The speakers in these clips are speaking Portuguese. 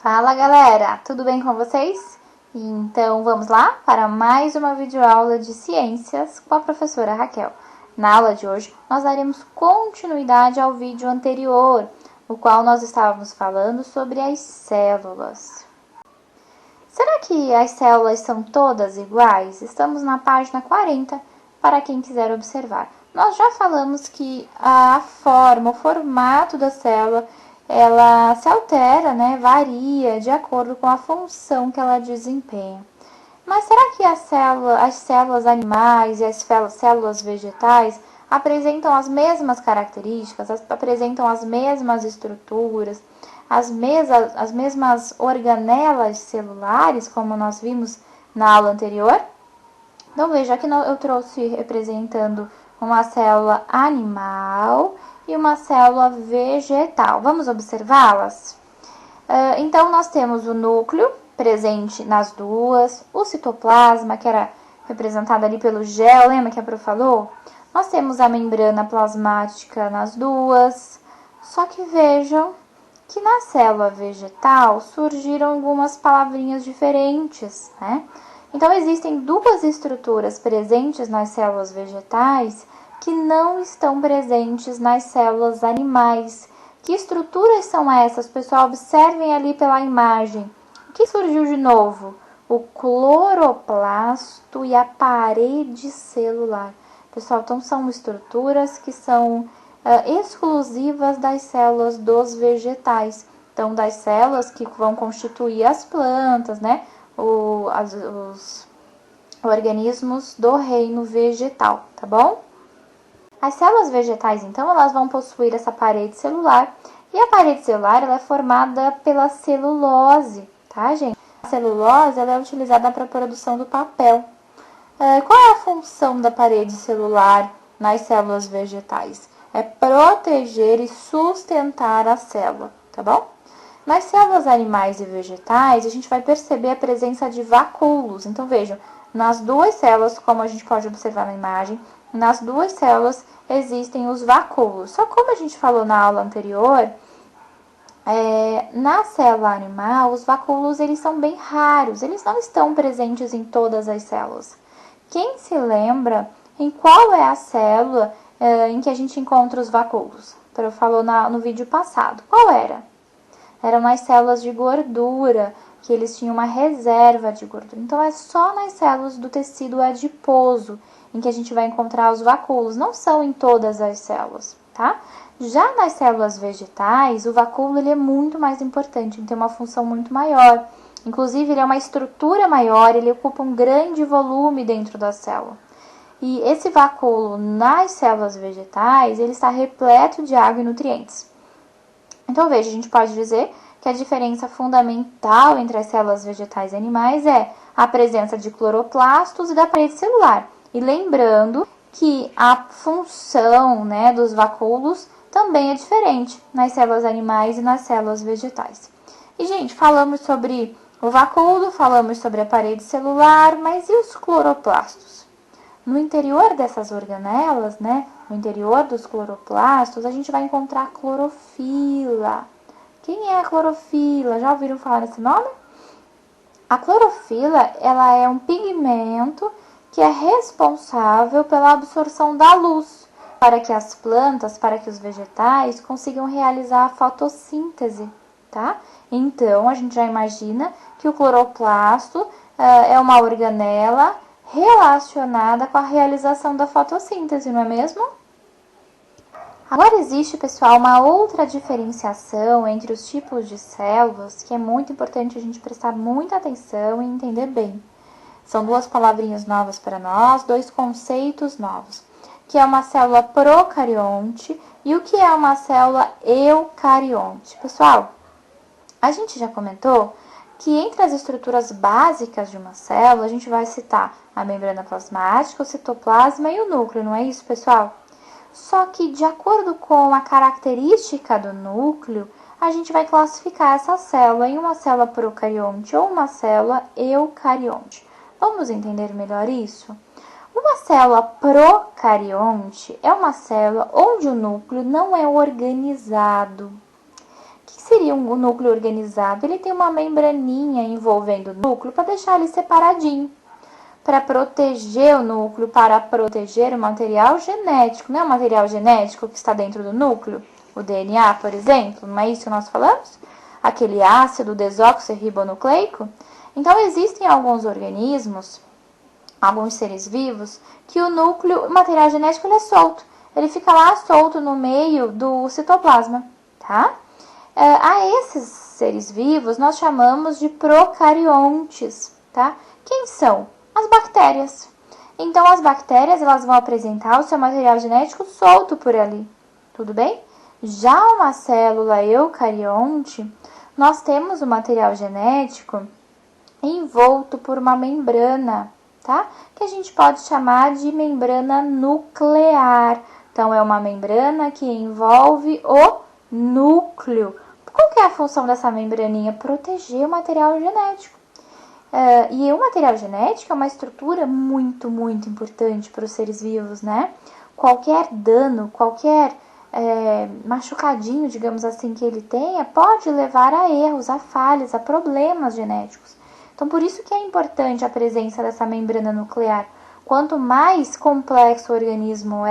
Fala galera, tudo bem com vocês? Então vamos lá para mais uma videoaula de ciências com a professora Raquel. Na aula de hoje nós daremos continuidade ao vídeo anterior, no qual nós estávamos falando sobre as células. Será que as células são todas iguais? Estamos na página 40 para quem quiser observar. Nós já falamos que a forma, o formato da célula ela se altera, né, varia de acordo com a função que ela desempenha. Mas será que as células animais e as células vegetais apresentam as mesmas características, apresentam as mesmas estruturas, as mesmas organelas celulares, como nós vimos na aula anterior? Então, veja, aqui eu trouxe representando uma célula animal e uma célula vegetal. Vamos observá-las? Então, nós temos o núcleo presente nas duas, o citoplasma, que era representado ali pelo gel, lembra que a Pro falou? Nós temos a membrana plasmática nas duas, só que vejam que na célula vegetal surgiram algumas palavrinhas diferentes, né? Então, existem duas estruturas presentes nas células vegetais que não estão presentes nas células animais. Que estruturas são essas? Pessoal, observem ali pela imagem. O que surgiu de novo? O cloroplasto e a parede celular. Pessoal, então são estruturas que são exclusivas das células dos vegetais. Então, das células que vão constituir as plantas, né? Os organismos do reino vegetal, tá bom? As células vegetais, então, elas vão possuir essa parede celular, e a parede celular ela é formada pela celulose, tá, gente? A celulose ela é utilizada para a produção do papel. Qual é a função da parede celular nas células vegetais? É proteger e sustentar a célula, tá bom? Nas células animais e vegetais, a gente vai perceber a presença de vacúolos. Então, vejam, nas duas células, como a gente pode observar na imagem, nas duas células existem os vacúolos. Só como a gente falou na aula anterior, na célula animal, os vacúolos eles são bem raros, eles não estão presentes em todas as células. Quem se lembra em qual é a célula em que a gente encontra os vacúolos? Eu falou no vídeo passado. Qual era? Eram nas células de gordura, que eles tinham uma reserva de gordura. Então, é só nas células do tecido adiposo em que a gente vai encontrar os vacúolos. Não são em todas as células, tá? Já nas células vegetais, o vacúolo ele é muito mais importante, ele tem uma função muito maior. Inclusive, ele é uma estrutura maior, ele ocupa um grande volume dentro da célula. E esse vacúolo nas células vegetais, ele está repleto de água e nutrientes. Então, veja, a gente pode dizer que a diferença fundamental entre as células vegetais e animais é a presença de cloroplastos e da parede celular. E lembrando que a função, né, dos vacúolos também é diferente nas células animais e nas células vegetais. E, gente, falamos sobre o vacúolo, falamos sobre a parede celular, mas e os cloroplastos? No interior dessas organelas, né, no interior dos cloroplastos, a gente vai encontrar a clorofila. Quem é a clorofila? Já ouviram falar nesse nome? A clorofila, ela é um pigmento que é responsável pela absorção da luz, para que as plantas, para que os vegetais consigam realizar a fotossíntese, tá? Então, a gente já imagina que o cloroplasto é uma organela relacionada com a realização da fotossíntese, não é mesmo? Agora existe, pessoal, uma outra diferenciação entre os tipos de células que é muito importante a gente prestar muita atenção e entender bem. São duas palavrinhas novas para nós, dois conceitos novos, que é uma célula procarionte e o que é uma célula eucarionte. Pessoal, a gente já comentou que entre as estruturas básicas de uma célula, a gente vai citar a membrana plasmática, o citoplasma e o núcleo, não é isso, pessoal? Só que, de acordo com a característica do núcleo, a gente vai classificar essa célula em uma célula procarionte ou uma célula eucarionte. Vamos entender melhor isso? Uma célula procarionte é uma célula onde o núcleo não é organizado. O que seria um núcleo organizado? Ele tem uma membraninha envolvendo o núcleo para deixar ele separadinho, para proteger o núcleo, para proteger o material genético. Não é o material genético que está dentro do núcleo? O DNA, por exemplo, não é isso que nós falamos? Aquele ácido desoxirribonucleico? Então, existem alguns organismos, alguns seres vivos, que o núcleo, o material genético, ele é solto. Ele fica lá solto no meio do citoplasma, tá? A esses seres vivos nós chamamos de procariontes, tá? Quem são? As bactérias. Então, as bactérias, elas vão apresentar o seu material genético solto por ali, tudo bem? Já uma célula eucarionte, nós temos o material genético envolto por uma membrana, tá? Que a gente pode chamar de membrana nuclear. Então, é uma membrana que envolve o núcleo. Qual que é a função dessa membraninha? Proteger o material genético. E o material genético é uma estrutura muito, muito importante para os seres vivos, né? Qualquer dano, qualquer machucadinho, digamos assim, que ele tenha, pode levar a erros, a falhas, a problemas genéticos. Então, por isso que é importante a presença dessa membrana nuclear. Quanto mais complexo o organismo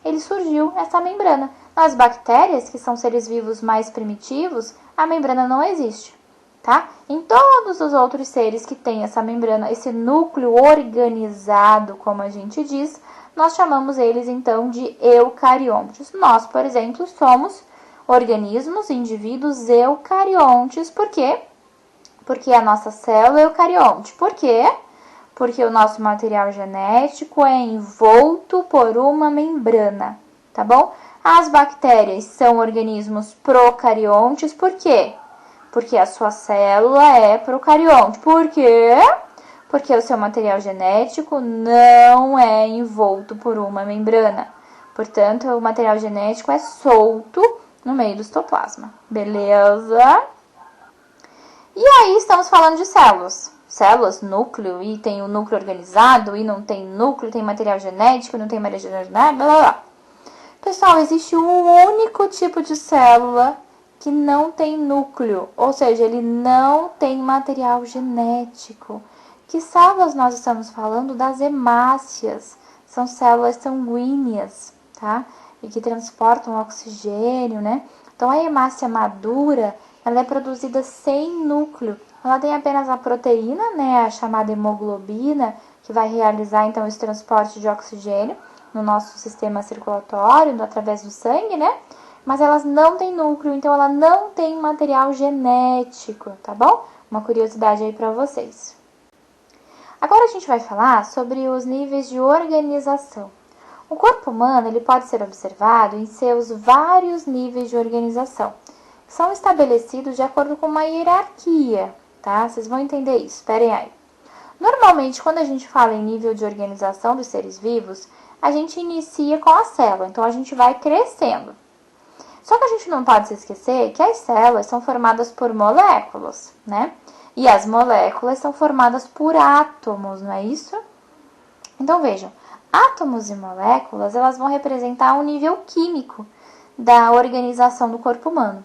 ele surgiu essa membrana. Nas bactérias, que são seres vivos mais primitivos, a membrana não existe, tá? Em todos os outros seres que têm essa membrana, esse núcleo organizado, como a gente diz, nós chamamos eles, então, de eucariontes. Nós, por exemplo, somos organismos, indivíduos eucariontes. Por quê? Porque a nossa célula é eucarionte. Por quê? Porque o nosso material genético é envolto por uma membrana, tá bom? As bactérias são organismos procariontes. Por quê? Porque a sua célula é procarionte. Por quê? Porque o seu material genético não é envolto por uma membrana. Portanto, o material genético é solto no meio do citoplasma. Beleza? E aí estamos falando de células. Células, núcleo, e tem o núcleo organizado, e não tem núcleo, tem material genético, não tem material genético, blá, blá, blá. Pessoal, existe um único tipo de célula que não tem núcleo, ou seja, ele não tem material genético. Que células nós estamos falando? Das hemácias. São células sanguíneas, tá? E que transportam oxigênio, né? Então, a hemácia madura, ela é produzida sem núcleo. Ela tem apenas a proteína, né? A chamada hemoglobina, que vai realizar, então, esse transporte de oxigênio no nosso sistema circulatório, através do sangue, né? Mas elas não têm núcleo, então ela não tem material genético, tá bom? Uma curiosidade aí para vocês. Agora a gente vai falar sobre os níveis de organização. O corpo humano ele pode ser observado em seus vários níveis de organização. São estabelecidos de acordo com uma hierarquia, tá? Vocês vão entender isso, esperem aí. Normalmente, quando a gente fala em nível de organização dos seres vivos, a gente inicia com a célula, então a gente vai crescendo. Só que a gente não pode se esquecer que as células são formadas por moléculas, né? E as moléculas são formadas por átomos, não é isso? Então, vejam, átomos e moléculas, elas vão representar um nível químico da organização do corpo humano.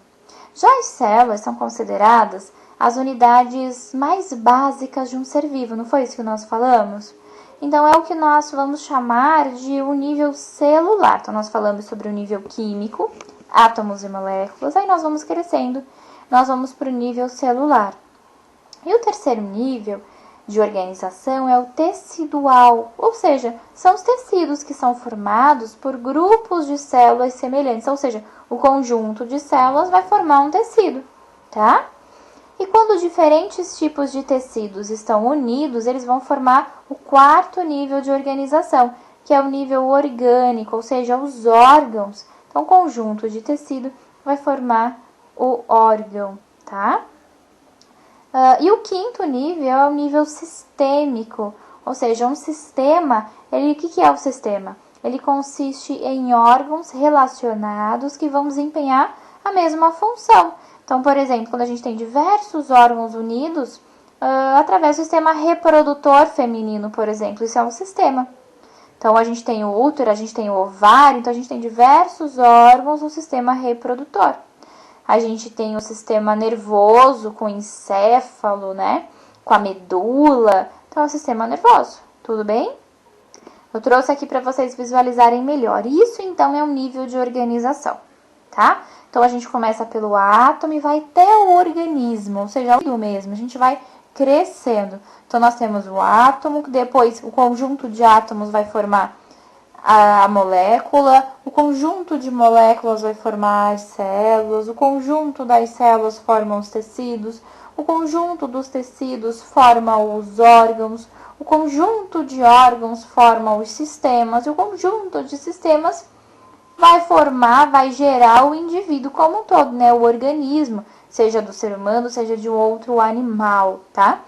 Já as células são consideradas as unidades mais básicas de um ser vivo, não foi isso que nós falamos? Então, é o que nós vamos chamar de um nível celular. Então, nós falamos sobre o nível químico, átomos e moléculas, aí nós vamos crescendo, nós vamos para o nível celular. E o terceiro nível de organização é o tecidual, ou seja, são os tecidos que são formados por grupos de células semelhantes, ou seja, o conjunto de células vai formar um tecido, tá? E quando diferentes tipos de tecidos estão unidos, eles vão formar o quarto nível de organização, que é o nível orgânico, ou seja, os órgãos. Então, o conjunto de tecido vai formar o órgão, tá? E o quinto nível é o nível sistêmico, ou seja, um sistema, o que é o sistema? Ele consiste em órgãos relacionados que vão desempenhar a mesma função. Então, por exemplo, quando a gente tem diversos órgãos unidos, através do sistema reprodutor feminino, por exemplo, isso é um sistema. Então, a gente tem o útero, a gente tem o ovário, então a gente tem diversos órgãos no sistema reprodutor. a gente tem o sistema nervoso com o encéfalo, né? Com a medula. Então, é o sistema nervoso, tudo bem? Eu trouxe aqui para vocês visualizarem melhor. Isso, então, é um nível de organização, tá? Então, a gente começa pelo átomo e vai até o organismo, ou seja, o mesmo. A gente vai crescendo. Então, nós temos o átomo, depois o conjunto de átomos vai formar a molécula, o conjunto de moléculas vai formar as células, o conjunto das células forma os tecidos, o conjunto dos tecidos forma os órgãos, o conjunto de órgãos forma os sistemas, e o conjunto de sistemas vai gerar o indivíduo como um todo, né? O organismo, seja do ser humano, seja de um outro animal, tá?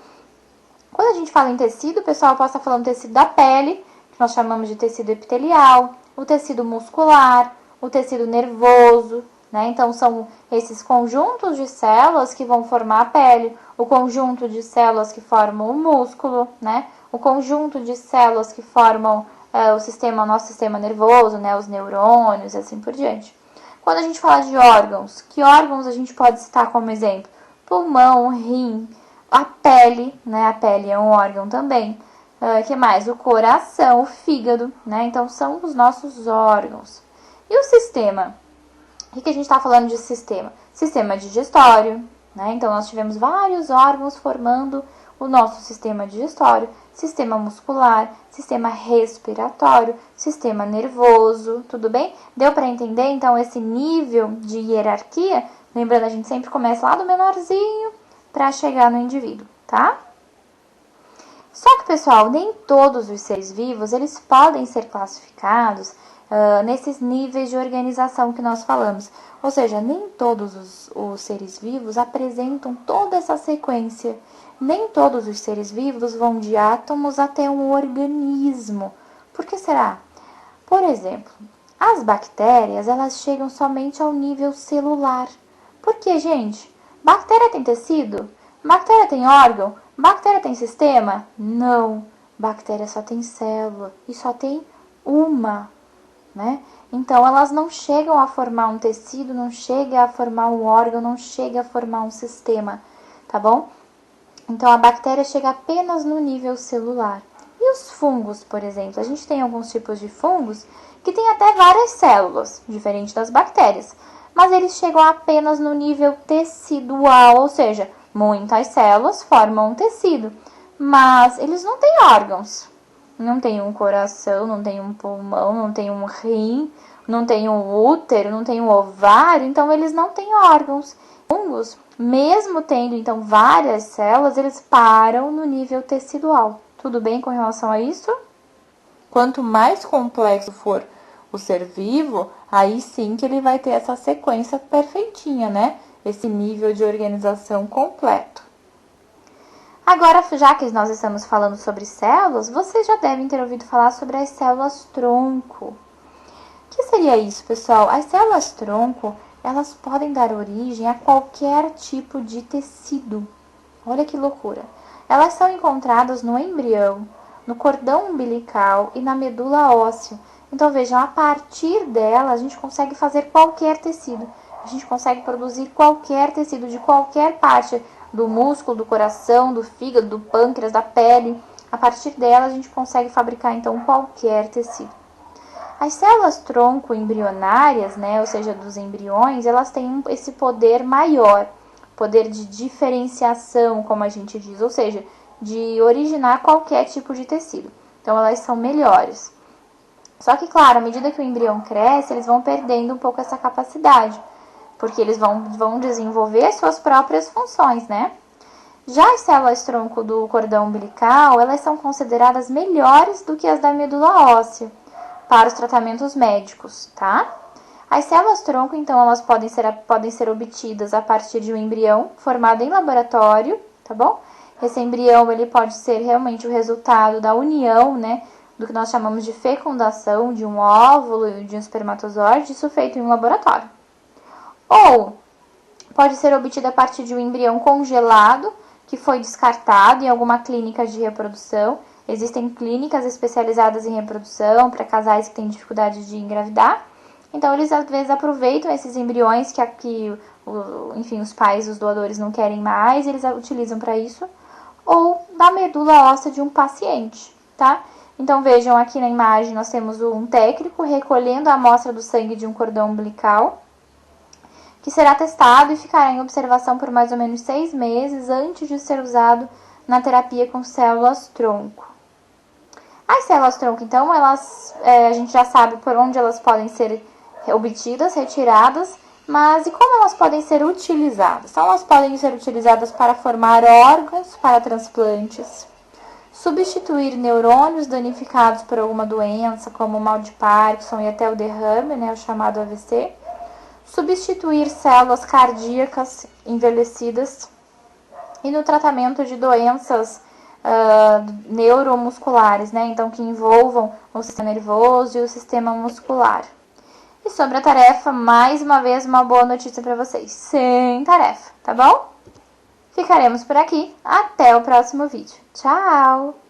Quando a gente fala em tecido, o pessoal pode estar falando tecido da pele, que nós chamamos de tecido epitelial, o tecido muscular, o tecido nervoso, né? Então, são esses conjuntos de células que vão formar a pele, o conjunto de células que formam o músculo, né? O conjunto de células que formam o nosso sistema nervoso, né? Os neurônios e assim por diante. Quando a gente fala de órgãos, que órgãos a gente pode citar como exemplo? Pulmão, rim, a pele, né? A pele é um órgão também. Que mais? O coração, o fígado, né? Então, são os nossos órgãos. E o sistema? O que a gente está falando de sistema? Sistema digestório, né? Então, nós tivemos vários órgãos formando o nosso sistema digestório, sistema muscular, sistema respiratório, sistema nervoso, tudo bem? Deu para entender, então, esse nível de hierarquia? Lembrando, a gente sempre começa lá do menorzinho para chegar no indivíduo, tá? Só que, pessoal, nem todos os seres vivos, eles podem ser classificados nesses níveis de organização que nós falamos. Ou seja, nem todos os seres vivos apresentam toda essa sequência. Nem todos os seres vivos vão de átomos até um organismo. Por que será? Por exemplo, as bactérias, elas chegam somente ao nível celular. Por que, gente? Bactéria tem tecido? Bactéria tem órgão? Bactéria tem sistema? Não. Bactéria só tem célula e só tem uma, né? Então, elas não chegam a formar um tecido, não chegam a formar um órgão, não chegam a formar um sistema, tá bom? Então, a bactéria chega apenas no nível celular. E os fungos, por exemplo? A gente tem alguns tipos de fungos que têm até várias células, diferente das bactérias. Mas eles chegam apenas no nível tecidual, ou seja, muitas células formam um tecido, mas eles não têm órgãos. Não tem um coração, não tem um pulmão, não tem um rim, não tem um útero, não tem um ovário, então eles não têm órgãos. Fungos, mesmo tendo então várias células, eles param no nível tecidual. Tudo bem com relação a isso? Quanto mais complexo for o ser vivo, aí sim que ele vai ter essa sequência perfeitinha, né? Esse nível de organização completo. Agora, já que nós estamos falando sobre células, vocês já devem ter ouvido falar sobre as células-tronco. O que seria isso, pessoal? As células-tronco, elas podem dar origem a qualquer tipo de tecido. Olha que loucura! Elas são encontradas no embrião, no cordão umbilical e na medula óssea. Então, vejam, a partir dela, a gente consegue fazer qualquer tecido. A gente consegue produzir qualquer tecido de qualquer parte do músculo, do coração, do fígado, do pâncreas, da pele. A partir dela, a gente consegue fabricar, então, qualquer tecido. As células-tronco embrionárias, né, ou seja, dos embriões, elas têm esse poder maior, poder de diferenciação, como a gente diz, ou seja, de originar qualquer tipo de tecido. Então, elas são melhores. Só que, claro, à medida que o embrião cresce, eles vão perdendo um pouco essa capacidade, porque eles vão desenvolver as suas próprias funções, né? Já as células-tronco do cordão umbilical, elas são consideradas melhores do que as da medula óssea para os tratamentos médicos, tá? As células-tronco, então, elas podem ser obtidas a partir de um embrião formado em laboratório, tá bom? Esse embrião, ele pode ser realmente o resultado da união, né, do que nós chamamos de fecundação de um óvulo e de um espermatozoide, isso feito em um laboratório. Ou pode ser obtida a partir de um embrião congelado que foi descartado em alguma clínica de reprodução. Existem clínicas especializadas em reprodução para casais que têm dificuldade de engravidar. Então, eles às vezes aproveitam esses embriões que aqui, enfim, os pais, os doadores não querem mais, eles utilizam para isso, ou da medula óssea de um paciente, tá? Então, vejam aqui na imagem, nós temos um técnico recolhendo a amostra do sangue de um cordão umbilical, que será testado e ficará em observação por mais ou menos 6 meses antes de ser usado na terapia com células-tronco. As células-tronco, então, a gente já sabe por onde elas podem ser obtidas, retiradas, mas e como elas podem ser utilizadas? Então, elas podem ser utilizadas para formar órgãos para transplantes, substituir neurônios danificados por alguma doença, como o mal de Parkinson e até o derrame, né, o chamado AVC, substituir células cardíacas envelhecidas e no tratamento de doenças neuromusculares, né, então que envolvam o sistema nervoso e o sistema muscular. E sobre a tarefa, mais uma vez, uma boa notícia para vocês. Sem tarefa, tá bom? Ficaremos por aqui. Até o próximo vídeo. Tchau!